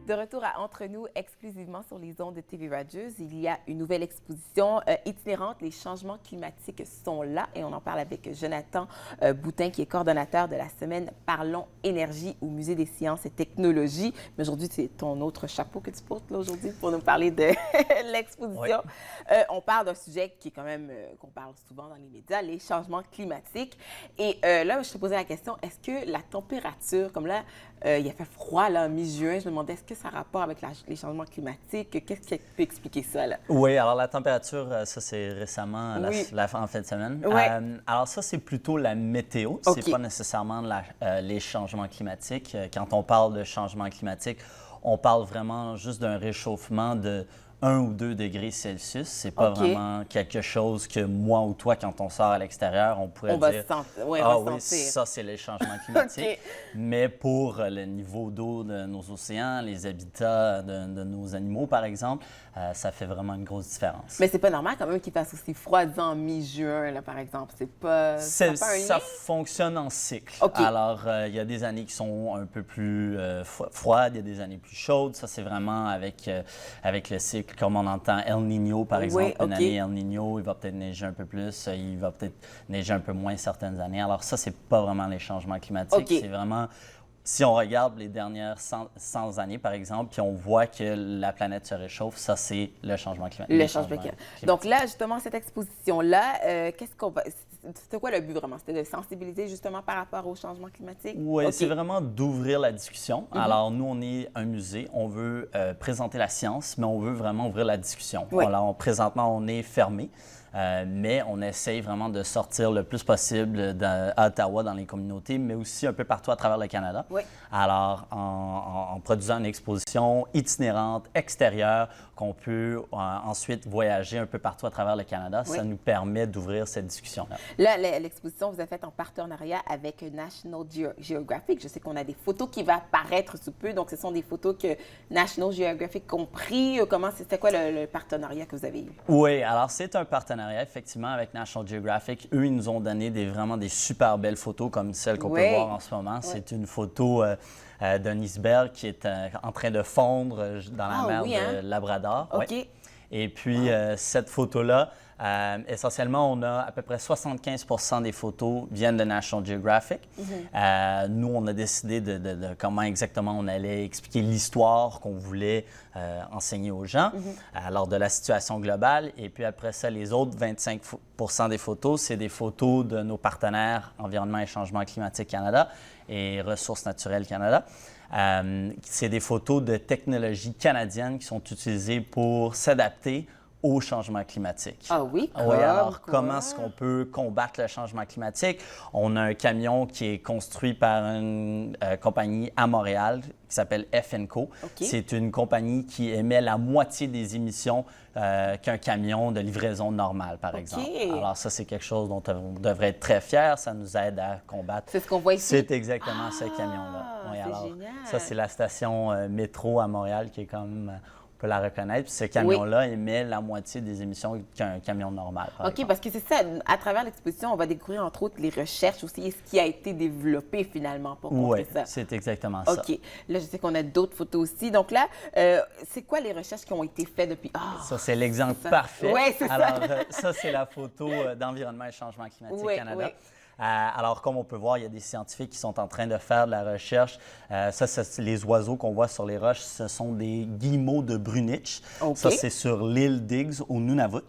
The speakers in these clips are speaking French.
De retour à Entre nous, exclusivement sur les ondes de TV Rogers, il y a une nouvelle exposition itinérante. Les changements climatiques sont là et on en parle avec Jonathan Boutin, qui est coordonnateur de la semaine Parlons Énergie au Musée des sciences et technologies. Mais aujourd'hui, c'est ton autre chapeau que tu portes là aujourd'hui pour nous parler de l'exposition. Oui. On parle d'un sujet qui est quand même, qu'on parle souvent dans les médias, les changements climatiques. Et là, je te posais la question, est-ce que la température, comme là, il a fait froid là, mi-juin, je me demandais, est-ce que ça a rapport avec les changements climatiques? Qu'est-ce qui peut expliquer ça, là? Oui, alors la température, ça, c'est récemment, en fin de semaine. Oui. Alors ça, c'est plutôt la météo. Okay. C'est pas nécessairement les changements climatiques. Quand on parle de changements climatiques, on parle vraiment juste d'un réchauffement de 1 ou 2 degrés Celsius. C'est pas vraiment quelque chose que moi ou toi, quand on sort à l'extérieur, on pourrait dire « Ah oui, ça, c'est les changements climatiques. » Mais pour le niveau d'eau de nos océans, les habitats de nos animaux, par exemple, ça fait vraiment une grosse différence. Mais c'est pas normal quand même qu'il fasse aussi froid en mi-juin, là, par exemple. C'est pas... Ça fonctionne en cycle. Alors, il y a des années qui sont un peu plus froides, il y a des années plus chaudes. Ça, c'est vraiment avec le cycle. Comme on entend El Niño, par exemple, une année El Niño, il va peut-être neiger un peu plus, il va peut-être neiger un peu moins certaines années. Alors ça, c'est pas vraiment les changements climatiques, c'est vraiment... Si on regarde les dernières 100 années, par exemple, puis on voit que la planète se réchauffe, ça, c'est le changement climatique. Le changement climatique. Donc là, justement, cette exposition-là, qu'est-ce qu'on va... C'était quoi le but vraiment? C'était de sensibiliser justement par rapport au changement climatique? Oui, c'est vraiment d'ouvrir la discussion. Alors, nous, on est un musée, on veut présenter la science, mais on veut vraiment ouvrir la discussion. Alors, présentement, on est fermé. Mais on essaye vraiment de sortir le plus possible à Ottawa, dans les communautés, mais aussi un peu partout à travers le Canada. Oui. Alors, en produisant une exposition itinérante, extérieure, qu'on peut ensuite voyager un peu partout à travers le Canada, ça nous permet d'ouvrir cette discussion-là. Là, l'exposition vous a faite en partenariat avec National Geographic. Je sais qu'on a des photos qui vont apparaître sous peu, donc ce sont des photos que National Geographic ont pris. C'était quoi le partenariat que vous avez eu? Oui, alors c'est un partenariat effectivement avec National Geographic. Eux, ils nous ont donné vraiment des super belles photos comme celle qu'on peut voir en ce moment. C'est une photo d'un iceberg qui est en train de fondre dans la mer de Labrador. Et puis, cette photo-là, essentiellement, on a à peu près 75 des photos viennent de National Geographic. Nous, on a décidé de comment exactement on allait expliquer l'histoire qu'on voulait enseigner aux gens lors de la situation globale. Et puis après ça, les autres 25 des photos, c'est des photos de nos partenaires Environnement et Changement climatique Canada et Ressources naturelles Canada. C'est des photos de technologies canadiennes qui sont utilisées pour s'adapter au changement climatique. Ah oui? Oui, alors comment est-ce qu'on peut combattre le changement climatique? On a un camion qui est construit par une compagnie à Montréal qui s'appelle F&Co. C'est une compagnie qui émet la moitié des émissions qu'un camion de livraison normale, par exemple. Alors ça, c'est quelque chose dont on devrait être très fier. Ça nous aide à combattre. C'est ce qu'on voit ici? C'est exactement ce camion-là. Oui, alors, génial. Ça, c'est la station métro à Montréal qui est quand même... On peut la reconnaître. Puis ce camion-là émet la moitié des émissions qu'un camion normal. OK, parce que c'est ça. À travers l'exposition, on va découvrir, entre autres, les recherches aussi et ce qui a été développé finalement pour montrer ça. Oui, c'est exactement ça. OK. Là, je sais qu'on a d'autres photos aussi. Donc là, c'est quoi les recherches qui ont été faites depuis... Ça, c'est l'exemple parfait. Oui, c'est ça. Alors, ça, c'est la photo d'Environnement et Changement climatique Canada. Alors, comme on peut voir, il y a des scientifiques qui sont en train de faire de la recherche. Les oiseaux qu'on voit sur les roches, ce sont des guillemots de Brunich. Ça, c'est sur l'île Digges, au Nunavut.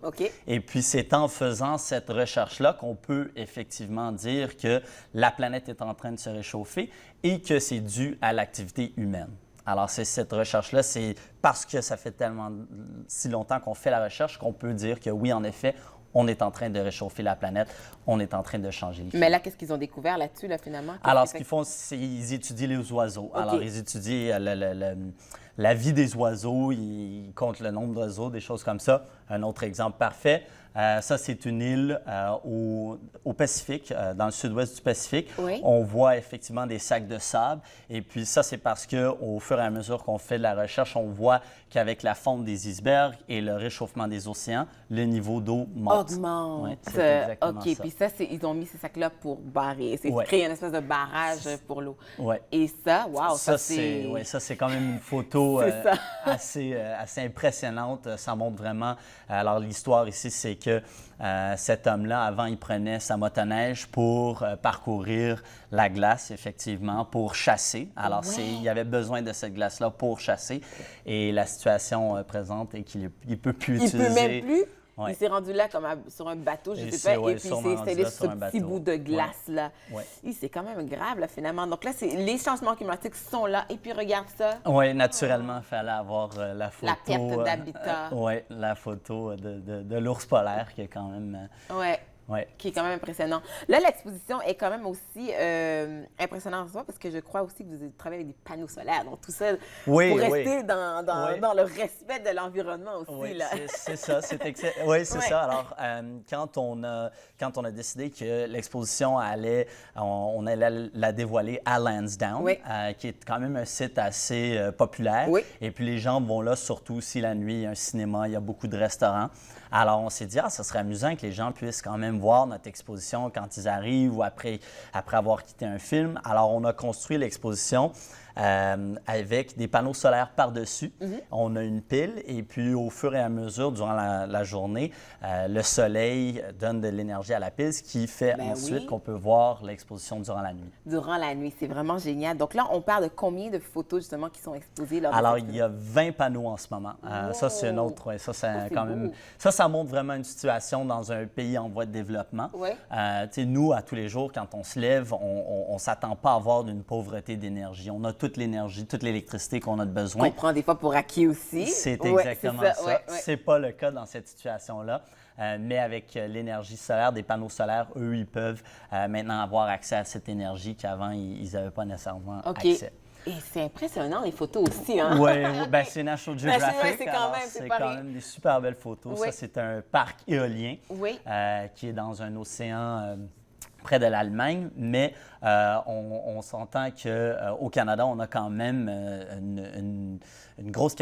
Et puis, c'est en faisant cette recherche-là qu'on peut effectivement dire que la planète est en train de se réchauffer et que c'est dû à l'activité humaine. Alors, cette recherche-là, c'est parce que ça fait tellement si longtemps qu'on fait la recherche qu'on peut dire que oui, en effet, on est en train de réchauffer la planète, on est en train de changer le climat. Mais là, qu'est-ce qu'ils ont découvert là-dessus, là, finalement? Alors, ce qu'ils font, c'est qu'ils étudient les oiseaux. Alors, ils étudient la vie des oiseaux, ils comptent le nombre d'oiseaux, des choses comme ça. Un autre exemple parfait, Ça, c'est une île au Pacifique, dans le sud-ouest du Pacifique. Oui. On voit effectivement des sacs de sable. Et puis ça, c'est parce qu'au fur et à mesure qu'on fait de la recherche, on voit qu'avec la fonte des icebergs et le réchauffement des océans, le niveau d'eau monte. Augmente. Ouais, c'est exactement OK. ça. Puis ça, ils ont mis ces sacs-là pour barrer. C'est Ouais. créer une espèce de barrage pour l'eau. Ouais. Et ça, wow, ça c'est... Ouais, ça, c'est quand même une photo C'est ça. assez impressionnante. Ça montre vraiment... Alors, l'histoire ici, c'est que cet homme-là, avant, il prenait sa motoneige pour parcourir la glace, effectivement, pour chasser. Alors, Ouais. il y avait besoin de cette glace-là pour chasser. Et la situation présente est qu'il ne peut plus Il utiliser... peut même plus. Ouais. Il s'est rendu là comme sur un bateau, je Et sais c'est- pas, ouais, et puis il sûrement s'est rendu installé là sur sur ce un petit bateau. bout de glace-là. Ouais. C'est quand même grave, là, finalement. Donc là, les changements climatiques sont là. Et puis, regarde ça. Oui, naturellement, il fallait avoir la photo. La perte d'habitat. Oui, la photo de l'ours polaire qui est quand même... Ouais. ouais. Qui est quand même impressionnant. Là, l'exposition est quand même aussi impressionnante en soi parce que je crois aussi que vous travaillez avec des panneaux solaires. Donc, tout ça Oui, pour oui. rester dans Oui. le respect de l'environnement aussi. Oui, Là. c'est ça. Oui, c'est Ouais. ça. Alors, quand on a décidé que l'exposition on allait la dévoiler à Lansdowne, Oui. qui est quand même un site assez populaire. Oui. Et puis, les gens vont là surtout aussi la nuit. Il y a un cinéma, il y a beaucoup de restaurants. Alors, on s'est dit, ça serait amusant que les gens puissent quand même voir notre exposition quand ils arrivent ou après avoir quitté un film. Alors, on a construit l'exposition avec des panneaux solaires par-dessus. On a une pile et puis au fur et à mesure, durant la journée, le soleil donne de l'énergie à la pile, ce qui fait Ben ensuite oui. qu'on peut voir l'exposition durant la nuit. Durant la nuit, c'est vraiment génial. Donc là, on parle de combien de photos justement qui sont exposées lors de Alors, cette il y a 20 panneaux en ce moment. Ça, c'est une autre. Ouais, ça, c'est c'est quand beau. même. Ça montre vraiment une situation dans un pays en voie de développement. Ouais. Tu sais, nous, à tous les jours, quand on se lève, on ne s'attend pas à avoir d'une pauvreté d'énergie. On a toute l'énergie, toute l'électricité qu'on a de besoin. On prend des fois pour acquis aussi. C'est Ouais, exactement c'est ça. ouais, ouais. C'est pas le cas dans cette situation-là. Mais avec l'énergie solaire, des panneaux solaires, eux, ils peuvent maintenant avoir accès à cette énergie qu'avant, ils n'avaient pas nécessairement OK. accès. Et c'est impressionnant, les photos aussi, hein? Oui, ben, c'est National Geographic. ouais, c'est quand alors même, c'est c'est pareil. quand même des super belles photos. Oui. Ça, c'est un parc éolien Oui. qui est dans un océan près de l'Allemagne, mais on s'entend qu'au Canada, on a quand même une grosse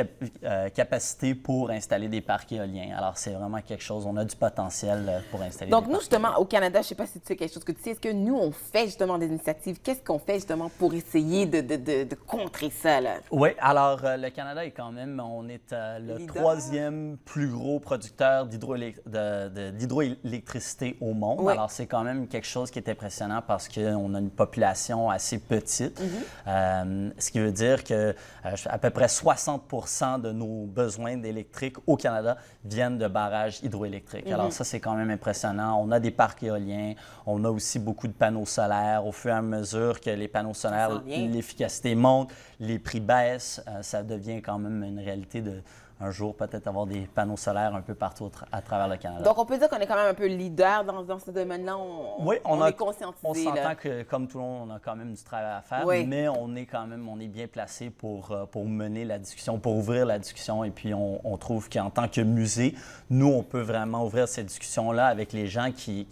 capacité pour installer des parcs éoliens. Alors, c'est vraiment quelque chose, on a du potentiel pour installer Donc, des nous, parcs justement, au Canada, je ne sais pas si tu sais quelque chose que tu sais, est-ce que nous, on fait justement des initiatives? Qu'est-ce qu'on fait justement pour essayer de contrer ça, là? Oui, alors le Canada est quand même, on est le Leader. troisième plus gros producteur d'hydroélectricité au monde. Oui. Alors c'est quand même quelque chose qui est impressionnant parce qu'on a une population assez petite, ce qui veut dire que à peu près 60% de nos besoins d'électrique au Canada viennent de barrages hydroélectriques. Alors ça, c'est quand même impressionnant. On a des parcs éoliens, on a aussi beaucoup de panneaux solaires. Au fur et à mesure que les panneaux solaires, s'en vient. l'efficacité monte, les prix baissent, ça devient quand même une réalité de un jour peut-être avoir des panneaux solaires un peu partout à travers le Canada. Donc, on peut dire qu'on est quand même un peu leader dans ce domaine-là. Oui, on est conscientisé. On là. s'entend que, comme tout le monde, on a quand même du travail à faire, Oui. mais on est bien placé pour mener la discussion, pour ouvrir la discussion. Et puis, on trouve qu'en tant que musée, nous, on peut vraiment ouvrir cette discussion-là avec les gens qui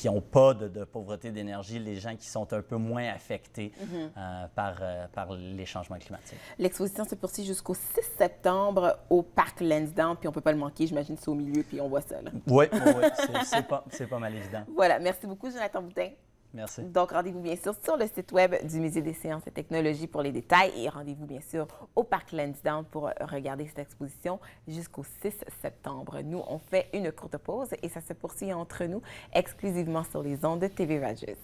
n'ont pas de pauvreté d'énergie, les gens qui sont un peu moins affectés par les changements climatiques. L'exposition se poursuit jusqu'au 6 septembre au Parc Lansdowne, puis on ne peut pas le manquer, j'imagine, c'est au milieu, puis on voit ça, là. Oui, c'est pas mal évident. Voilà, merci beaucoup, Jonathan Boutin. Merci. Donc, rendez-vous bien sûr sur le site web du Musée des sciences et technologies pour les détails et rendez-vous bien sûr au Parc Lansdowne pour regarder cette exposition jusqu'au 6 septembre. Nous, on fait une courte pause et ça se poursuit entre nous exclusivement sur les ondes de TV Rogers.